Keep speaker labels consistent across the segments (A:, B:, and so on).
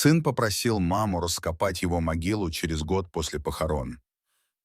A: Сын попросил маму раскопать его могилу через год после похорон.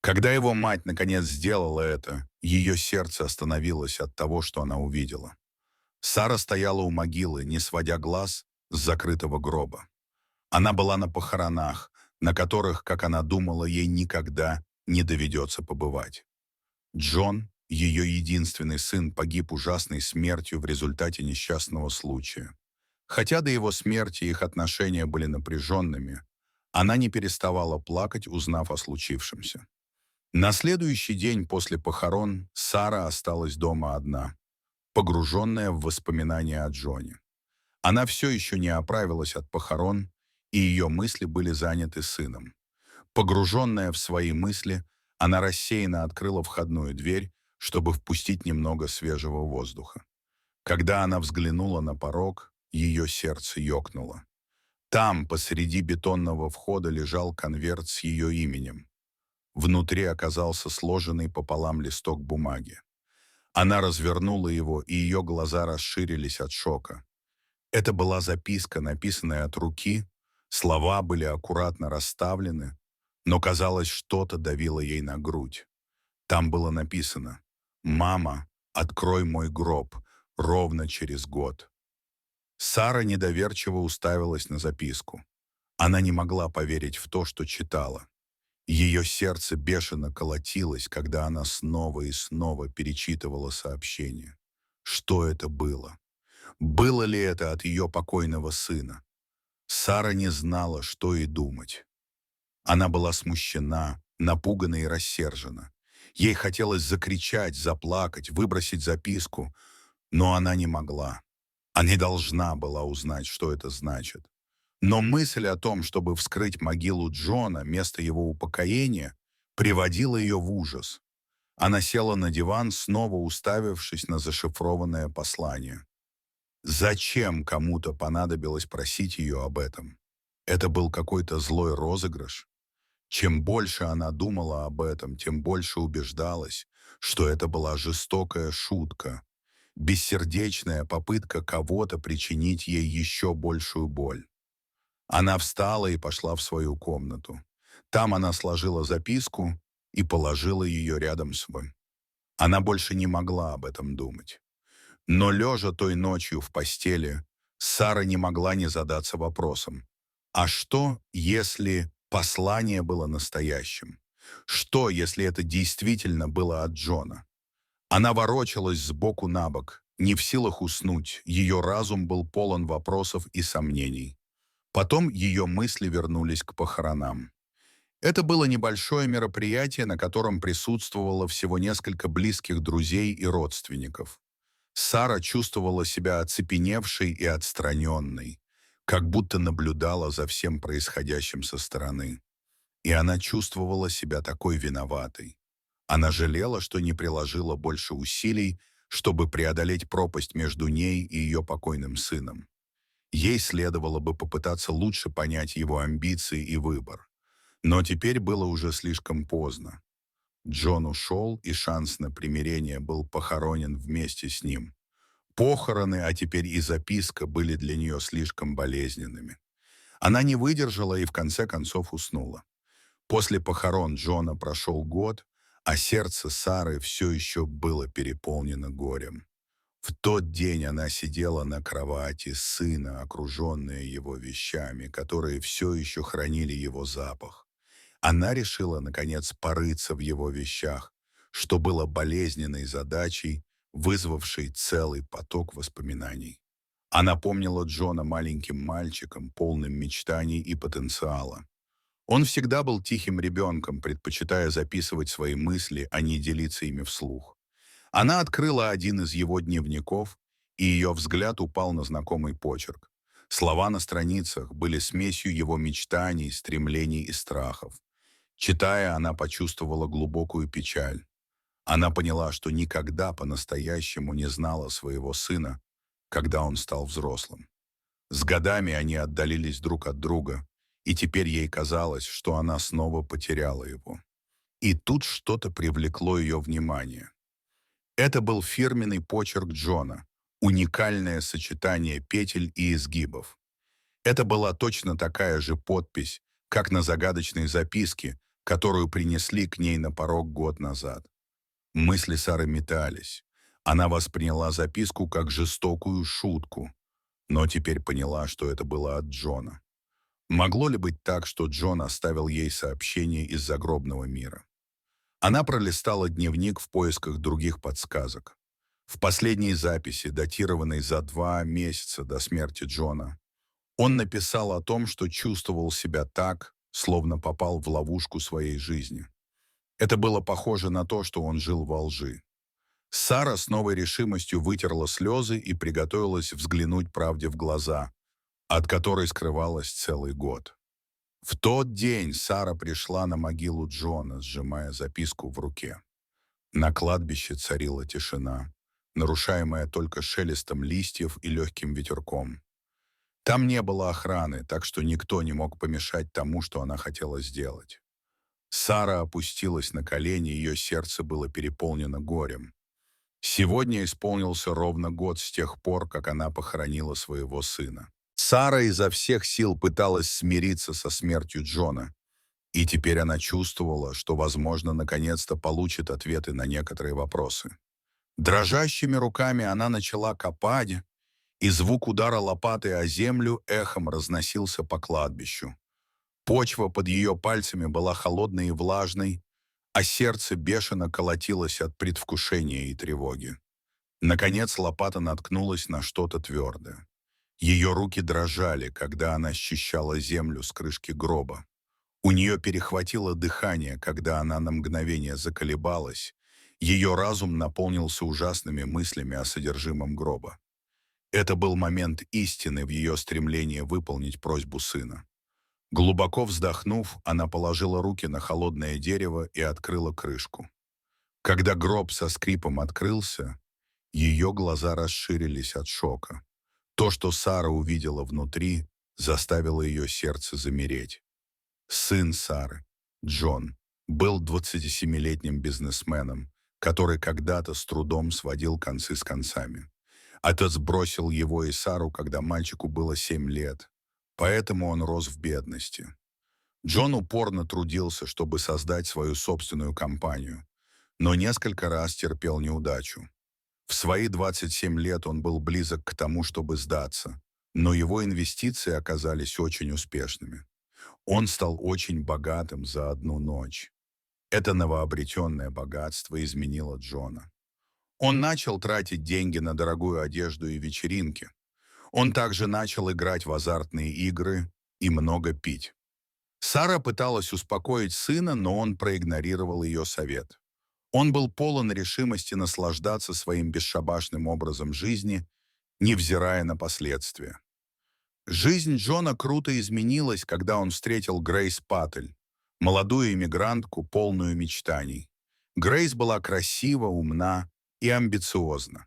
A: Когда его мать наконец сделала это, ее сердце остановилось от того, что она увидела. Сара стояла у могилы, не сводя глаз с закрытого гроба. Она была на похоронах, на которых, как она думала, ей никогда не доведется побывать. Джон, ее единственный сын, погиб ужасной смертью в результате несчастного случая. Хотя до его смерти их отношения были напряженными, она не переставала плакать, узнав о случившемся. На следующий день после похорон Сара осталась дома одна, погруженная в воспоминания о Джоне. Она все еще не оправилась от похорон, и ее мысли были заняты сыном. Погруженная в свои мысли, она рассеянно открыла входную дверь, чтобы впустить немного свежего воздуха. Когда она взглянула на порог, ее сердце ёкнуло. Там, посреди бетонного входа, лежал конверт с ее именем. Внутри оказался сложенный пополам листок бумаги. Она развернула его, и ее глаза расширились от шока. Это была записка, написанная от руки, слова были аккуратно расставлены, но, казалось, что-то давило ей на грудь. Там было написано: «Мама, открой мой гроб ровно через год». Сара недоверчиво уставилась на записку. Она не могла поверить в то, что читала. Ее сердце бешено колотилось, когда она снова и снова перечитывала сообщение. Что это было? Было ли это от ее покойного сына? Сара не знала, что и думать. Она была смущена, напугана и рассержена. Ей хотелось закричать, заплакать, выбросить записку, но она не могла. Она не должна была узнать, что это значит. Но мысль о том, чтобы вскрыть могилу Джона, место его упокоения, приводила ее в ужас. Она села на диван, снова уставившись на зашифрованное послание. Зачем кому-то понадобилось просить ее об этом? Это был какой-то злой розыгрыш. Чем больше она думала об этом, тем больше убеждалась, что это была жестокая шутка, бессердечная попытка кого-то причинить ей еще большую боль. Она встала и пошла в свою комнату. Там она сложила записку и положила ее рядом с собой. Она больше не могла об этом думать. Но лежа той ночью в постели, Сара не могла не задаться вопросом: а что, если послание было настоящим? Что, если это действительно было от Джона? Она ворочалась сбоку на бок, не в силах уснуть, ее разум был полон вопросов и сомнений. Потом ее мысли вернулись к похоронам. Это было небольшое мероприятие, на котором присутствовало всего несколько близких друзей и родственников. Сара чувствовала себя оцепеневшей и отстраненной, как будто наблюдала за всем происходящим со стороны. И она чувствовала себя такой виноватой. Она жалела, что не приложила больше усилий, чтобы преодолеть пропасть между ней и ее покойным сыном. Ей следовало бы попытаться лучше понять его амбиции и выбор. Но теперь было уже слишком поздно. Джон ушел, и шанс на примирение был похоронен вместе с ним. Похороны, а теперь и записка, были для нее слишком болезненными. Она не выдержала и в конце концов уснула. После похорон Джона прошел год, а сердце Сары все еще было переполнено горем. В тот день она сидела на кровати сына, окруженная его вещами, которые все еще хранили его запах. Она решила, наконец, порыться в его вещах, что было болезненной задачей, вызвавшей целый поток воспоминаний. Она помнила Джона маленьким мальчиком, полным мечтаний и потенциала. Он всегда был тихим ребенком, предпочитая записывать свои мысли, а не делиться ими вслух. Она открыла один из его дневников, и ее взгляд упал на знакомый почерк. Слова на страницах были смесью его мечтаний, стремлений и страхов. Читая, она почувствовала глубокую печаль. Она поняла, что никогда по-настоящему не знала своего сына, когда он стал взрослым. С годами они отдалились друг от друга, и теперь ей казалось, что она снова потеряла его. И тут что-то привлекло ее внимание. Это был фирменный почерк Джона, уникальное сочетание петель и изгибов. Это была точно такая же подпись, как на загадочной записке, которую принесли к ней на порог год назад. Мысли Сары метались. Она восприняла записку как жестокую шутку, но теперь поняла, что это было от Джона. Могло ли быть так, что Джон оставил ей сообщение из загробного мира? Она пролистала дневник в поисках других подсказок. В последней записи, датированной за 2 месяца до смерти Джона, он написал о том, что чувствовал себя так, словно попал в ловушку своей жизни. Это было похоже на то, что он жил во лжи. Сара с новой решимостью вытерла слезы и приготовилась взглянуть правде в глаза, от которой скрывалась целый год. В тот день Сара пришла на могилу Джона, сжимая записку в руке. На кладбище царила тишина, нарушаемая только шелестом листьев и легким ветерком. Там не было охраны, так что никто не мог помешать тому, что она хотела сделать. Сара опустилась на колени, ее сердце было переполнено горем. Сегодня исполнился ровно год с тех пор, как она похоронила своего сына. Сара изо всех сил пыталась смириться со смертью Джона, и теперь она чувствовала, что, возможно, наконец-то получит ответы на некоторые вопросы. Дрожащими руками она начала копать, и звук удара лопатой о землю эхом разносился по кладбищу. Почва под ее пальцами была холодной и влажной, а сердце бешено колотилось от предвкушения и тревоги. Наконец лопата наткнулась на что-то твердое. Ее руки дрожали, когда она счищала землю с крышки гроба. У нее перехватило дыхание, когда она на мгновение заколебалась. Ее разум наполнился ужасными мыслями о содержимом гроба. Это был момент истины в ее стремлении выполнить просьбу сына. Глубоко вздохнув, она положила руки на холодное дерево и открыла крышку. Когда гроб со скрипом открылся, ее глаза расширились от шока. То, что Сара увидела внутри, заставило ее сердце замереть. Сын Сары, Джон, был 27-летним бизнесменом, который когда-то с трудом сводил концы с концами. Отец бросил его и Сару, когда мальчику было 7 лет, поэтому он рос в бедности. Джон упорно трудился, чтобы создать свою собственную компанию, но несколько раз терпел неудачу. В свои 27 лет он был близок к тому, чтобы сдаться, но его инвестиции оказались очень успешными. Он стал очень богатым за одну ночь. Это новообретенное богатство изменило Джона. Он начал тратить деньги на дорогую одежду и вечеринки. Он также начал играть в азартные игры и много пить. Сара пыталась успокоить сына, но он проигнорировал ее совет. Он был полон решимости наслаждаться своим бесшабашным образом жизни, невзирая на последствия. Жизнь Джона круто изменилась, когда он встретил Грейс Паттель, молодую иммигрантку, полную мечтаний. Грейс была красива, умна и амбициозна.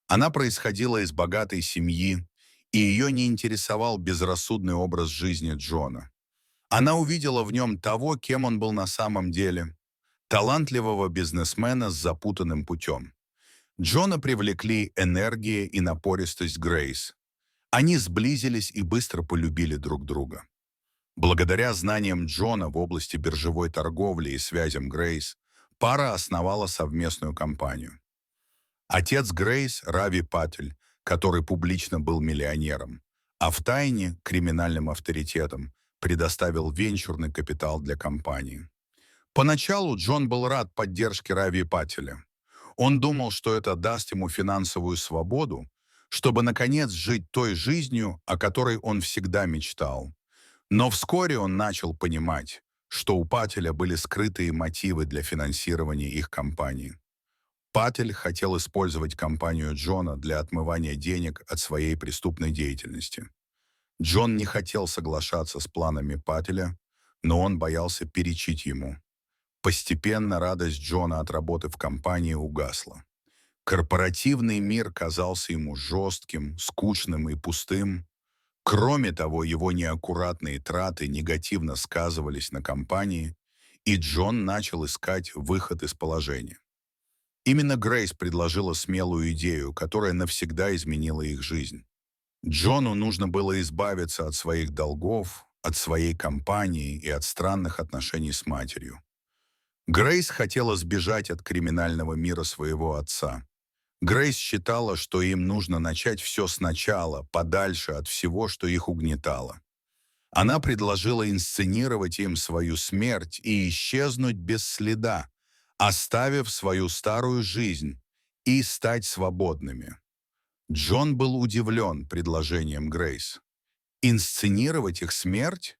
A: Она происходила из богатой семьи, и ее не интересовал безрассудный образ жизни Джона. Она увидела в нем того, кем он был на самом деле, талантливого бизнесмена с запутанным путем. Джона привлекли энергия и напористость Грейс. Они сблизились и быстро полюбили друг друга. Благодаря знаниям Джона в области биржевой торговли и связям Грейс, пара основала совместную компанию. Отец Грейс, Рави Паттель, который публично был миллионером, а втайне криминальным авторитетом, предоставил венчурный капитал для компании. Поначалу Джон был рад поддержке Рави Паттеля. Он думал, что это даст ему финансовую свободу, чтобы, наконец, жить той жизнью, о которой он всегда мечтал. Но вскоре он начал понимать, что у Паттеля были скрытые мотивы для финансирования их компании. Паттель хотел использовать компанию Джона для отмывания денег от своей преступной деятельности. Джон не хотел соглашаться с планами Паттеля, но он боялся перечить ему. Постепенно радость Джона от работы в компании угасла. Корпоративный мир казался ему жестким, скучным и пустым. Кроме того, его неаккуратные траты негативно сказывались на компании, и Джон начал искать выход из положения. Именно Грейс предложила смелую идею, которая навсегда изменила их жизнь. Джону нужно было избавиться от своих долгов, от своей компании и от странных отношений с матерью. Грейс хотела сбежать от криминального мира своего отца. Грейс считала, что им нужно начать все сначала, подальше от всего, что их угнетало. Она предложила инсценировать им свою смерть и исчезнуть без следа, оставив свою старую жизнь и стать свободными. Джон был удивлен предложением Грейс. Инсценировать их смерть?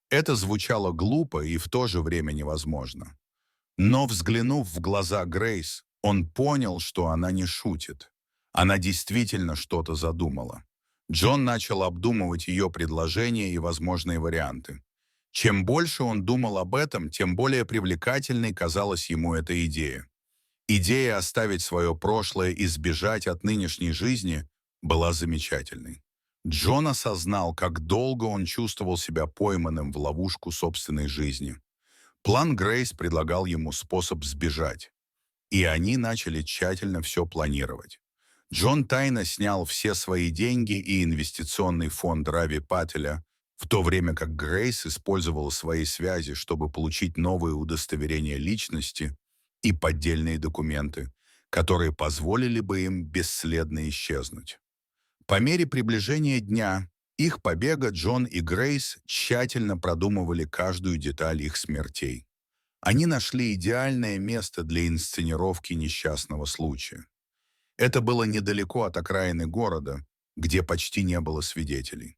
A: Это звучало глупо и в то же время невозможно. Но, взглянув в глаза Грейс, он понял, что она не шутит. Она действительно что-то задумала. Джон начал обдумывать ее предложения и возможные варианты. Чем больше он думал об этом, тем более привлекательной казалась ему эта идея. Идея оставить свое прошлое и сбежать от нынешней жизни была замечательной. Джон осознал, как долго он чувствовал себя пойманным в ловушку собственной жизни. План Грейс предлагал ему способ сбежать, и они начали тщательно все планировать. Джон тайно снял все свои деньги и инвестиционный фонд Рави Пателя, в то время как Грейс использовала свои связи, чтобы получить новые удостоверения личности и поддельные документы, которые позволили бы им бесследно исчезнуть. По мере приближения дня их побега Джон и Грейс тщательно продумывали каждую деталь их смертей. Они нашли идеальное место для инсценировки несчастного случая. Это было недалеко от окраины города, где почти не было свидетелей.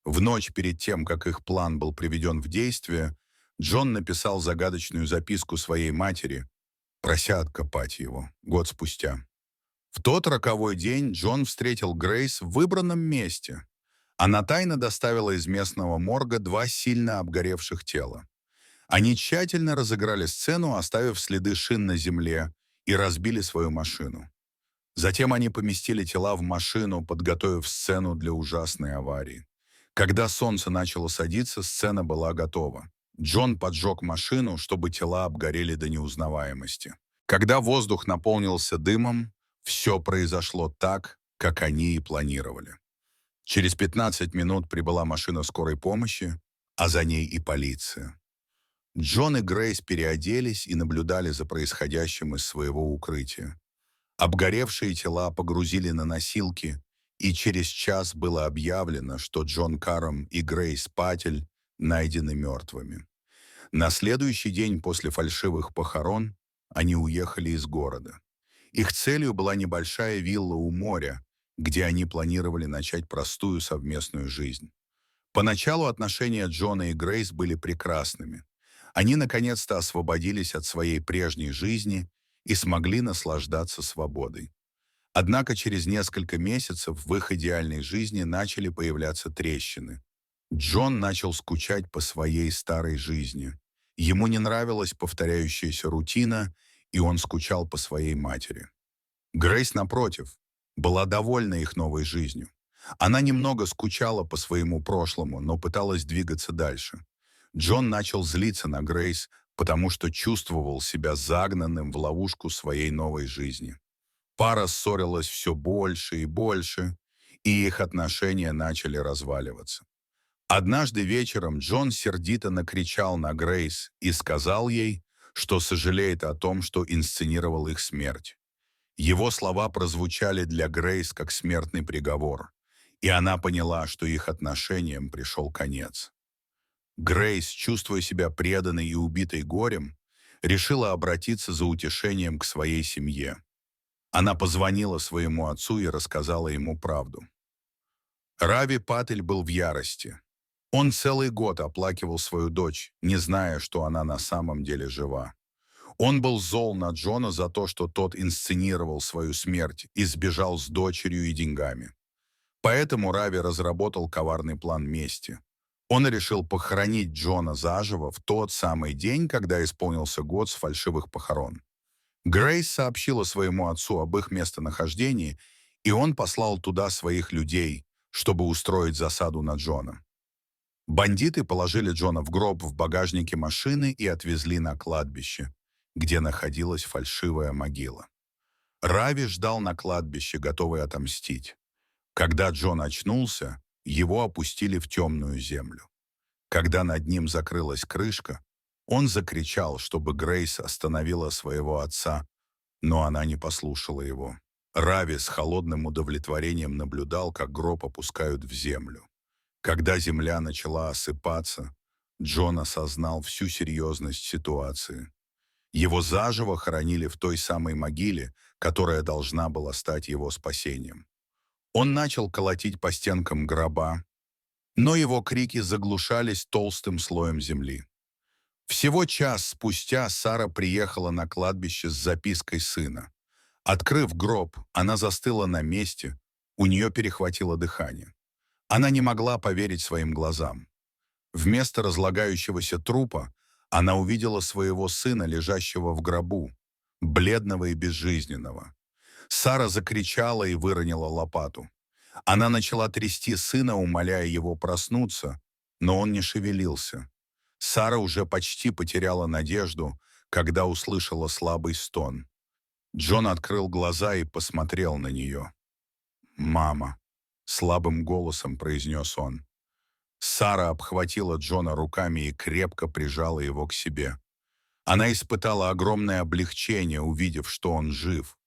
A: В ночь перед тем, как их план был приведен в действие, Джон написал загадочную записку своей матери, прося откопать его, год спустя. В тот роковой день Джон встретил Грейс в выбранном месте. Она тайно доставила из местного морга два сильно обгоревших тела. Они тщательно разыграли сцену, оставив следы шин на земле, и разбили свою машину. Затем они поместили тела в машину, подготовив сцену для ужасной аварии. Когда солнце начало садиться, сцена была готова. Джон поджег машину, чтобы тела обгорели до неузнаваемости. Когда воздух наполнился дымом, все произошло так, как они и планировали. Через 15 минут прибыла машина скорой помощи, а за ней и полиция. Джон и Грейс переоделись и наблюдали за происходящим из своего укрытия. Обгоревшие тела погрузили на носилки, и через час было объявлено, что Джон Карам и Грейс Патель найдены мертвыми. На следующий день после фальшивых похорон они уехали из города. Их целью была небольшая вилла у моря, где они планировали начать простую совместную жизнь. Поначалу отношения Джона и Грейс были прекрасными. Они наконец-то освободились от своей прежней жизни и смогли наслаждаться свободой. Однако через несколько месяцев в их идеальной жизни начали появляться трещины. Джон начал скучать по своей старой жизни. Ему не нравилась повторяющаяся рутина, и он скучал по своей матери. Грейс, напротив, была довольна их новой жизнью. Она немного скучала по своему прошлому, но пыталась двигаться дальше. Джон начал злиться на Грейс, потому что чувствовал себя загнанным в ловушку своей новой жизни. Пара ссорилась все больше и больше, и их отношения начали разваливаться. Однажды вечером Джон сердито накричал на Грейс и сказал ей, что сожалеет о том, что инсценировал их смерть. Его слова прозвучали для Грейс как смертный приговор, и она поняла, что их отношениям пришел конец. Грейс, чувствуя себя преданной и убитой горем, решила обратиться за утешением к своей семье. Она позвонила своему отцу и рассказала ему правду. Рави Патель был в ярости. Он целый год оплакивал свою дочь, не зная, что она на самом деле жива. Он был зол на Джона за то, что тот инсценировал свою смерть и сбежал с дочерью и деньгами. Поэтому Рави разработал коварный план мести. Он решил похоронить Джона заживо в тот самый день, когда исполнился год с фальшивых похорон. Грейс сообщила своему отцу об их местонахождении, и он послал туда своих людей, чтобы устроить засаду на Джона. Бандиты положили Джона в гроб в багажнике машины и отвезли на кладбище, где находилась фальшивая могила. Рави ждал на кладбище, готовый отомстить. Когда Джон очнулся, его опустили в темную землю. Когда над ним закрылась крышка, он закричал, чтобы Грейс остановила своего отца, но она не послушала его. Рави с холодным удовлетворением наблюдал, как гроб опускают в землю. Когда земля начала осыпаться, Джон осознал всю серьезность ситуации. Его заживо хоронили в той самой могиле, которая должна была стать его спасением. Он начал колотить по стенкам гроба, но его крики заглушались толстым слоем земли. Всего час спустя Сара приехала на кладбище с запиской сына. Открыв гроб, она застыла на месте, у нее перехватило дыхание. Она не могла поверить своим глазам. Вместо разлагающегося трупа она увидела своего сына, лежащего в гробу, бледного и безжизненного. Сара закричала и выронила лопату. Она начала трясти сына, умоляя его проснуться, но он не шевелился. Сара уже почти потеряла надежду, когда услышала слабый стон. Джон открыл глаза и посмотрел на нее. «Мама», — слабым голосом произнес он. Сара обхватила Джона руками и крепко прижала его к себе. Она испытала огромное облегчение, увидев, что он жив.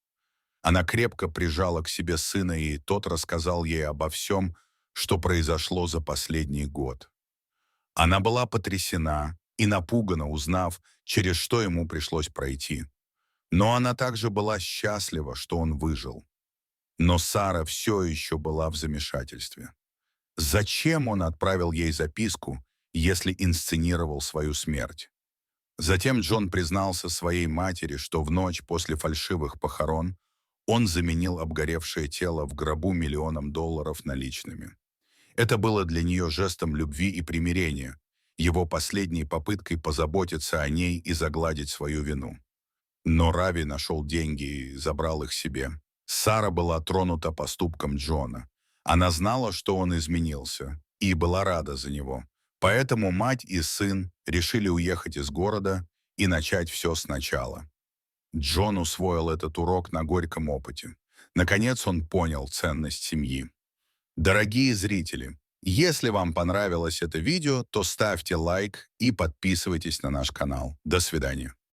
A: Она крепко прижала к себе сына, и тот рассказал ей обо всем, что произошло за последний год. Она была потрясена и напугана, узнав, через что ему пришлось пройти. Но она также была счастлива, что он выжил. Но Сара все еще была в замешательстве. Зачем он отправил ей записку, если инсценировал свою смерть? Затем Джон признался своей матери, что в ночь после фальшивых похорон он заменил обгоревшее тело в гробу $1 000 000 наличными. Это было для нее жестом любви и примирения, его последней попыткой позаботиться о ней и загладить свою вину. Но Рави нашел деньги и забрал их себе. Сара была тронута поступком Джона. Она знала, что он изменился, и была рада за него. Поэтому мать и сын решили уехать из города и начать все сначала. Джон усвоил этот урок на горьком опыте. Наконец он понял ценность семьи. Дорогие зрители, если вам понравилось это видео, то ставьте лайк и подписывайтесь на наш канал. До свидания.